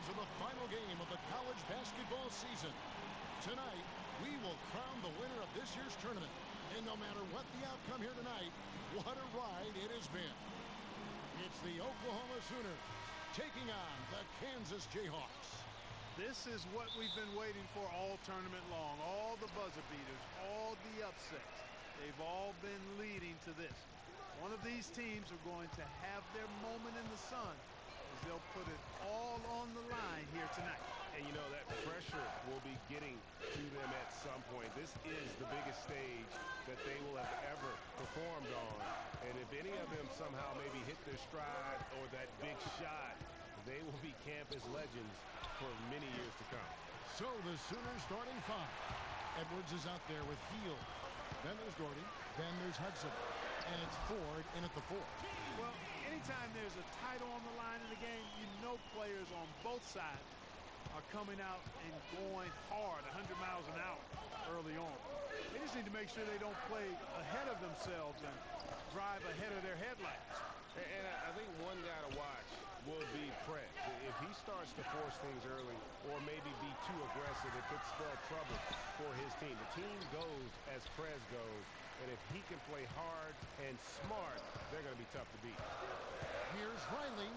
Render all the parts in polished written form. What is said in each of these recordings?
to the final game of the college basketball season. Tonight, we will crown the winner of this year's tournament. And no matter what the outcome here tonight, what a ride it has been. It's the Oklahoma Sooners taking on the Kansas Jayhawks. This is what we've been waiting for all tournament long. All the buzzer beaters, all the upsets. They've all been leading to this. One of these teams are going to have their moment in the sun as they'll put it all on the line here tonight. And you know, that pressure will be getting to them at some point. This is the biggest stage that they will have ever performed on. And if any of them somehow maybe hit their stride or that big shot, they will be campus legends for many years to come. So the Sooners starting five. Edwards is out there with Hield. Then there's Gordy. Then there's Hudson. And it's Ford in at the 4. Well, anytime there's a title on the line in the game, you know players on both sides are coming out and going hard, 100 miles an hour early on. They just need to make sure they don't play ahead of themselves and drive ahead of their headlights. And I think one guy to watch will be Prez. If he starts to force things early or maybe be too aggressive, it could spell trouble for his team. The team goes as Prez goes, and if he can play hard and smart, they're going to be tough to beat. Here's Riley.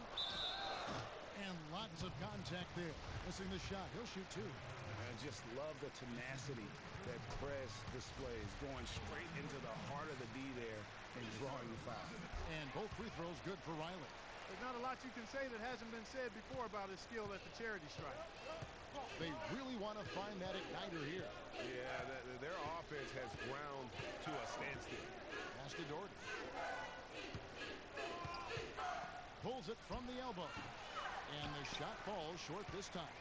And lots of contact there. Missing the shot. He'll shoot 2. I just love the tenacity that Prez displays, going straight into the heart of the D there and drawing the foul. And both free throws good for Riley. There's not a lot you can say that hasn't been said before about his skill at the charity stripe. They really want to find that igniter here. Yeah, their offense has ground to a standstill. Pass to Doherty. Pulls it from the elbow. And the shot falls short this time.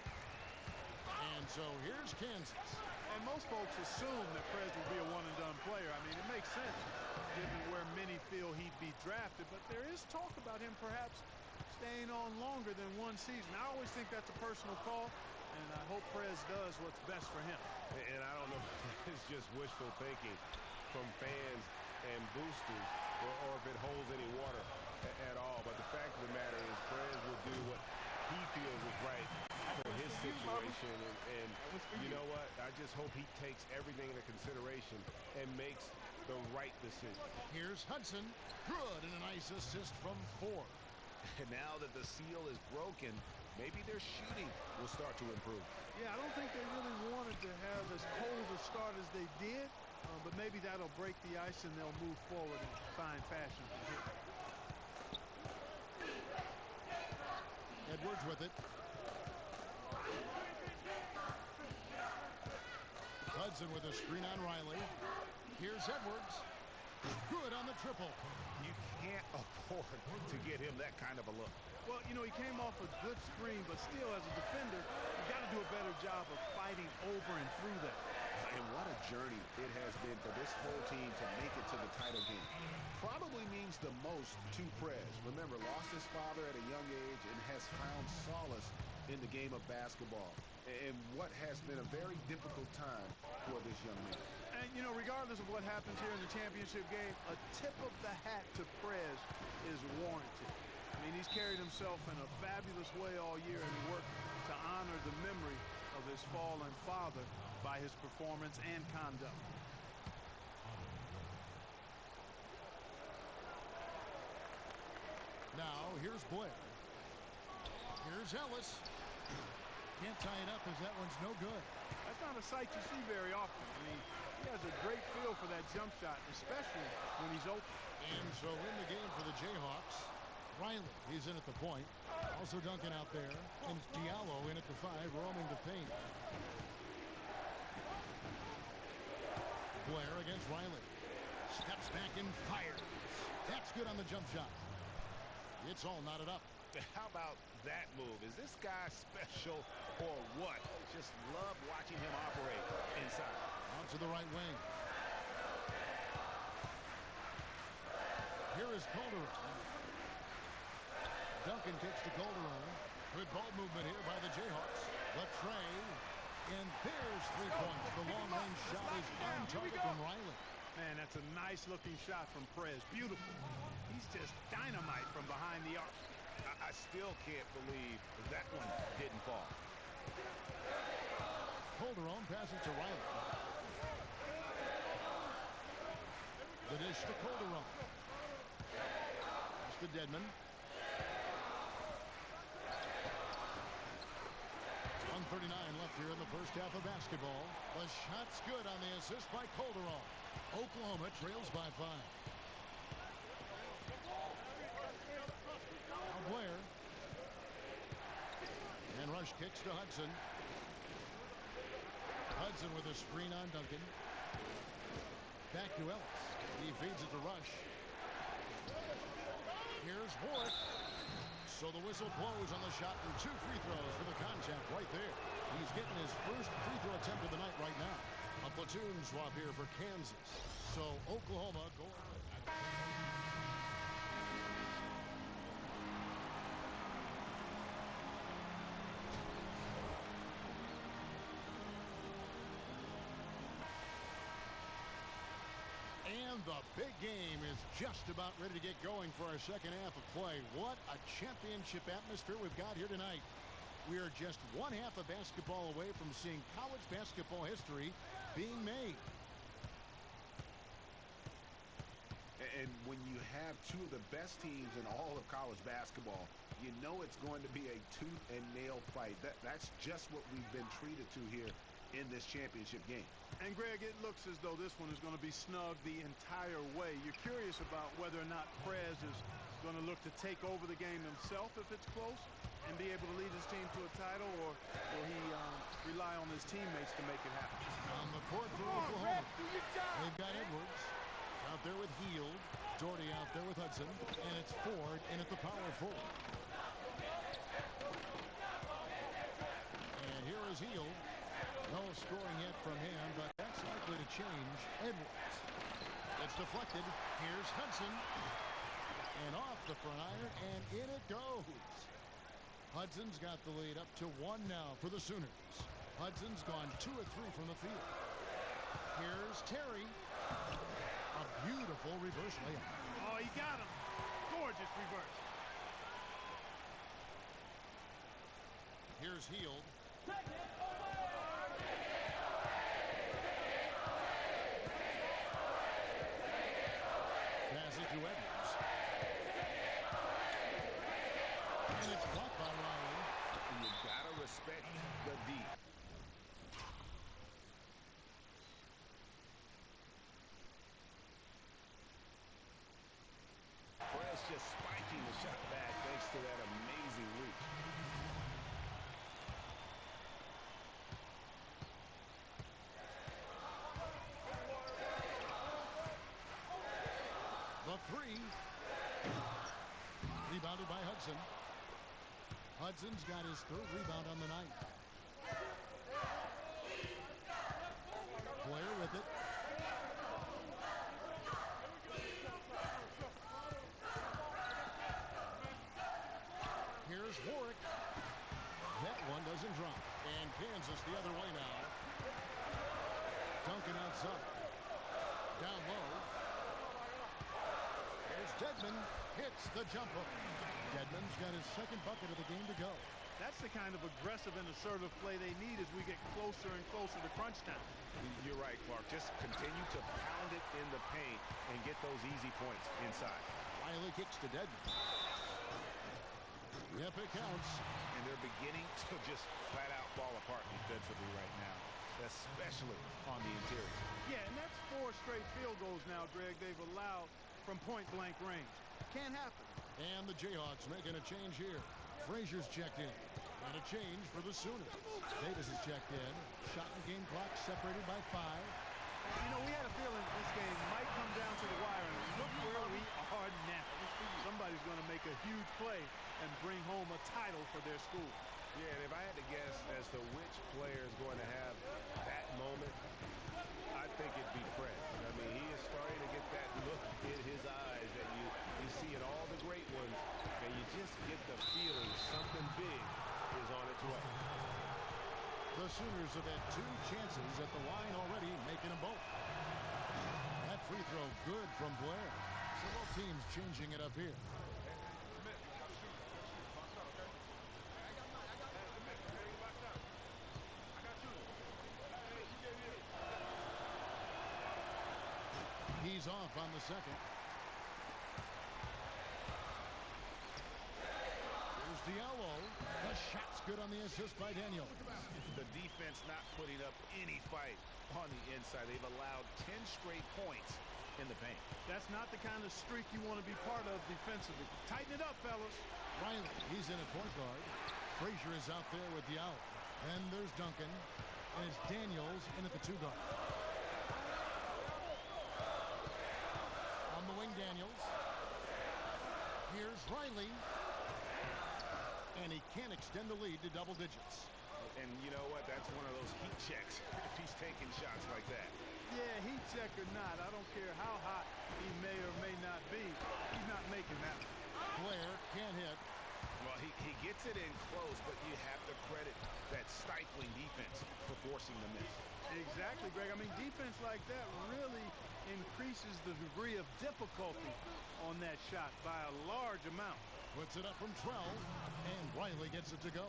And so here's Kansas. And most folks assume that Prez will be a one-and-done player. I mean, it makes sense given where many feel he'd be drafted. But there is talk about him perhaps staying on longer than one season. I always think that's a personal call, and I hope Prez does what's best for him. And I don't know if it's just wishful thinking from fans and boosters or if it holds any water at all. But the fact of the matter is Prez will do what he feels is right for his situation. And you know what? I just hope he takes everything into consideration and makes the right decision. Here's Hudson. Good, and a nice assist from Ford. And now that the seal is broken, maybe their shooting will start to improve. Yeah, I don't think they really wanted to have as cold a start as they did, but maybe that'll break the ice and they'll move forward and find fashion to hit. Edwards with it. Hudson with a screen on Riley. Here's Edwards. Good on the triple. You can't afford to get him that kind of a look. Well, you know, he came off a good screen, but still, as a defender, you got to do a better job of fighting over and through that. And what a journey it has been for this whole team to make it to the title game. Probably means the most to Prez. Remember, lost his father at a young age and has found solace in the game of basketball. And what has been a very difficult time for this young man. And, you know, regardless of what happens here in the championship game, a tip of the hat to Prez is warranted. I mean, he's carried himself in a fabulous way all year and worked to honor the memory of his fallen father by his performance and conduct. Now, here's Blair. Here's Ellis. Can't tie it up as that one's no good. That's not a sight you see very often. I mean, he has a great feel for that jump shot, especially when he's open. And so in the game for the Jayhawks, Riley, he's in at the point. Also Duncan out there. And it's Diallo in at the 5, roaming the paint. Blair against Riley. Steps back and fires. That's good on the jump shot. It's all knotted up. How about that move? Is this guy special or what? Just love watching him operate inside. Out to the right wing. Here is Calderon. Duncan kicks to Calderon. Good ball movement here by the Jayhawks. Latrey. And there's 3 points. The long-range shot is on target from Riley. Man, that's a nice-looking shot from Prez. Beautiful. He's just dynamite from behind the arc. I still can't believe that one didn't fall. Calderon passes to Riley. The dish to Calderon. It's to Dedmon. 1:39 left here in the first half of basketball. The shot's good on the assist by Calderon. Oklahoma trails by 5. Now Blair. And Rush kicks to Hudson. Hudson with a screen on Duncan. Back to Ellis. He feeds it to Rush. Here's Warwick. So the whistle blows on the shot and 2 free throws for the contact right there. He's getting his first free throw attempt of the night right now. A platoon swap here for Kansas. So Oklahoma going. And the big game is just about ready to get going for our second half of play. What a championship atmosphere we've got here tonight. We are just one half of basketball away from seeing college basketball history being made. And when you have two of the best teams in all of college basketball, you know it's going to be a tooth and nail fight. That's just what we've been treated to here in this championship game. And Greg, it looks as though this one is going to be snug the entire way. You're curious about whether or not Prez is going to look to take over the game himself if it's close and be able to lead his team to a title, or will he rely on his teammates to make it happen? On the court for Oklahoma, they've got Edwards out there with Hield, Doherty out there with Hudson, and it's Ford in at the power forward. And here is Hield. No scoring yet from him, but that's likely to change. Edwards. It's deflected. Here's Hudson. And off the front iron, and in it goes. Hudson's got the lead up to 1 now for the Sooners. Hudson's gone 2 of 3 from the field. Here's Terry. A beautiful reverse layup. Oh, he got him. Gorgeous reverse. Here's Hield. Pass it to Edwards. And it's blocked by Riley. And you gotta respect the D. Prez just spiking the shot back thanks to that amazing reach. The 3. Rebounded by Hudson. Hudson's got his 3rd rebound on the night. Blair with it. Here's Warwick. That one doesn't drop. And Kansas the other way now. Duncan outside. Down low. Here's Dedmon. Hits the jumper. Dedmon's got his 2nd bucket of the game to go. That's the kind of aggressive and assertive play they need as we get closer and closer to crunch time. You're right, Clark. Just continue to pound it in the paint and get those easy points inside. Riley kicks to Dedmon. Yep, it counts. And they're beginning to just flat out fall apart defensively right now, especially on the interior. Yeah, and that's 4 straight field goals now, Greg, they've allowed from point-blank range. Can't happen. And the Jayhawks making a change here. Frazier's checked in. And a change for the Sooners. Davis is checked in. Shot and game clock separated by 5. You know, we had a feeling this game might come down to the wire, and look where we are now. Somebody's going to make a huge play and bring home a title for their school. Yeah, and if I had to guess as to which player is going to have that moment, I think it'd be Fred. I mean, he is starting to get that look in his eyes that you see in all the great ones, and you just get the feeling something big is on its way. The Sooners have had 2 chances at the line already, making them both. That free throw good from Blair. So both teams changing it up here. He's off on the second. Here's Diallo. The shot's good on the assist by Daniels. The defense not putting up any fight on the inside. They've allowed 10 straight points in the paint. That's not the kind of streak you want to be part of defensively. Tighten it up, fellas. Riley, he's in at point guard. Frazier is out there with Diallo. And there's Duncan. And it's Daniels in at the 2 guard. On the wing, Daniels. Here's Riley. And he can't extend the lead to double digits. And you know what? That's one of those heat checks if he's taking shots like that. Yeah, heat check or not, I don't care how hot he may or may not be. He's not making that one. Blair can't hit. Well, he gets it in close, but you have to credit that stifling defense for forcing the miss. Exactly, Greg. I mean, defense like that really increases the degree of difficulty on that shot by a large amount. Puts it up from 12, and Riley gets it to go.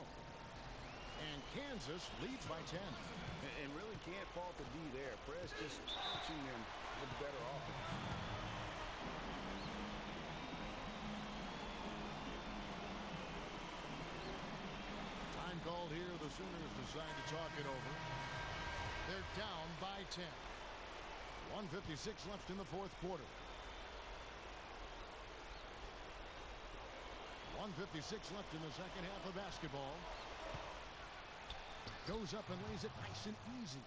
And Kansas leads by 10. And really can't fault the D there. Prez just watching him with better offense. Time called here. The Sooners decide to talk it over. They're down by 10. 1:56 left in the fourth quarter. 1:56 left in the second half of basketball. Goes up and lays it nice and easy.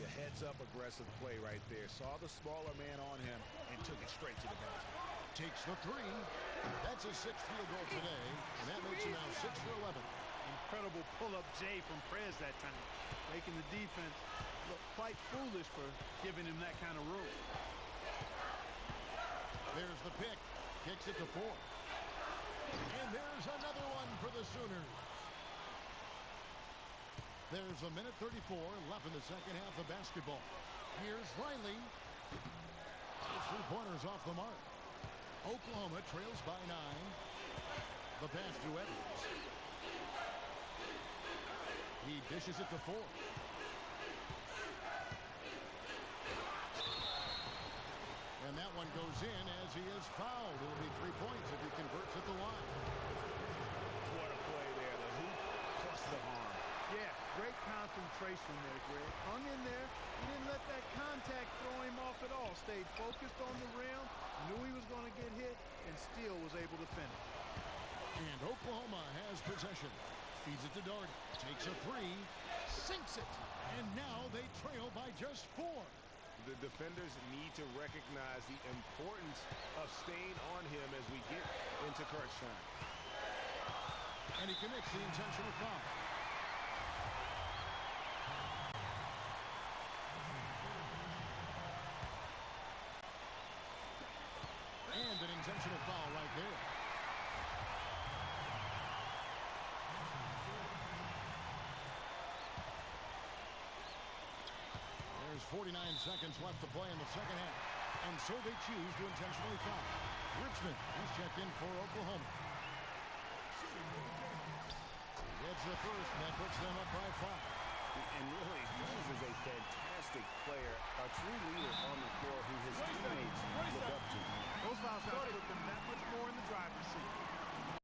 Yeah, heads-up aggressive play right there. Saw the smaller man on him and took it straight to the basket. Takes the 3. That's his 6th field goal today, and that makes him now 6 for 11. Incredible pull-up J from Prez that time, making the defense look quite foolish for giving him that kind of room. There's the pick. Kicks it to 4. And there's another one for the Sooners. There's a minute 34 left in the second half of basketball. Here's Riley. The 3-pointers off the mark. Oklahoma trails by 9. The pass to Edwards. He dishes it to 4. And that one goes in as he is fouled. It'll be 3 points if he converts at the line. What a play there. The hoop plus the arm. Yeah, great concentration there, Greg. Hung in there. He didn't let that contact throw him off at all. Stayed focused on the rim, knew he was going to get hit, and still was able to finish. And Oklahoma has possession. Feeds it to Doherty. Takes a 3. Sinks it. And now they trail by just 4. The defenders need to recognize the importance of staying on him as we get into crunch time. And he commits the intentional foul. And an intentional foul right there. There's 49 seconds left to play in the second half. And so they choose to intentionally foul. Richmond has checked in for Oklahoma. Gets the first, and that puts them up by 5. And really, Hughes is a fantastic player, a true leader on the floor who his teammates look up to. Those fouls have to put them that much more in the driver's seat.